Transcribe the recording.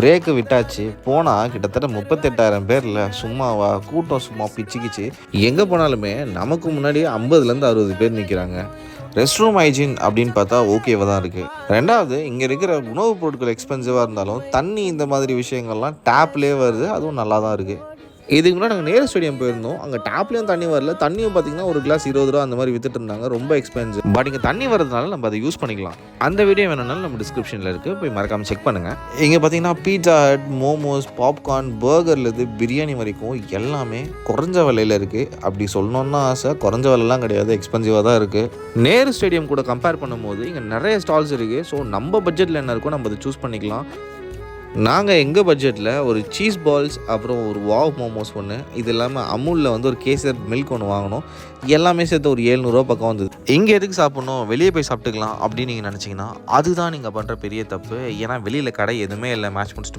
Brake விட்டாச்சு. போனால் கிட்டத்தட்ட 38,000 பேரில் சும்மாவா கூட்டம் சும்மா பிச்சுக்கிச்சு. எங்கே போனாலுமே நமக்கு முன்னாடி 50லேருந்து 60 பேர் நிற்கிறாங்க. ரெஸ்ட் ரூம் ஹைஜீன் அப்படின்னு பார்த்தா ஓகேவாக தான் இருக்குது. ரெண்டாவது, இங்கே இருக்கிற உணவுப் பொருட்கள் எக்ஸ்பென்சிவாக இருந்தாலும் தண்ணி இந்த மாதிரி விஷயங்கள்லாம் டேப்லேயே வருது. அதுவும் நல்லா தான் இருக்குது. இதுக்கு முன்னாடி நாங்கள் நேரு ஸ்டேடியம் போயிருந்தோம். அங்கே டேப்லேயும் தண்ணி வரல. தண்ணியும் பார்த்தீங்கன்னா ஒரு கிளாஸ் 20 ரூபா அந்த மாதிரி வித்துட்டு இருந்தாங்க. ரொம்ப எக்ஸ்பென்சிவ். பட் இங்கே தண்ணி வரதுனால நம்ம அதை யூஸ் பண்ணிக்கலாம். அந்த வீடியோ வேணும்னாலும் நம்ம டிஸ்கிரிப்ஷனில் இருக்குது, போய் மறக்காமல் செக் பண்ணுங்கள். இங்கே பார்த்தீங்கன்னா பீட்சா ஹட், மோமோஸ், பாப்கார்ன், பர்கர்லேருந்து பிரியாணி வரைக்கும் எல்லாமே குறைஞ்ச விலையில் இருக்குது. அப்படி சொல்லணுன்னா ஆசை, குறைஞ்ச விலைலாம் கிடையாது, எக்ஸ்பென்சிவாக தான் இருக்குது. நேரு ஸ்டேடியம் கூட கம்பேர் பண்ணும்போது இங்கே நிறைய ஸ்டால்ஸ் இருக்குது. ஸோ நம்ம பட்ஜெட்டில் என்ன இருக்கோ நம்ம அதை சூஸ் பண்ணிக்கலாம். நாங்கள் எங்கள் பட்ஜெட்டில் ஒரு சீஸ் பால்ஸ், அப்புறம் ஒரு வாவ் மோமோஸ் ஒன்று, இது இல்லாமல் அமுலில் வந்து ஒரு கேசர் மில்க் ஒன்று வாங்கினோம். எல்லாமே சேர்த்து ஒரு 700 ரூபா பக்கம் வந்தது. இங்கே எதுக்கு சாப்பிட்ணும், வெளியே போய் சாப்பிட்டுக்கலாம் அப்படின்னு நீங்கள் நினச்சிங்கன்னா அதுதான் நீங்கள் பண்ணுற பெரிய தப்பு. ஏன்னா வெளியில் கடை எதுவுமே இல்லை. மேட்ச் முடிச்சுட்டு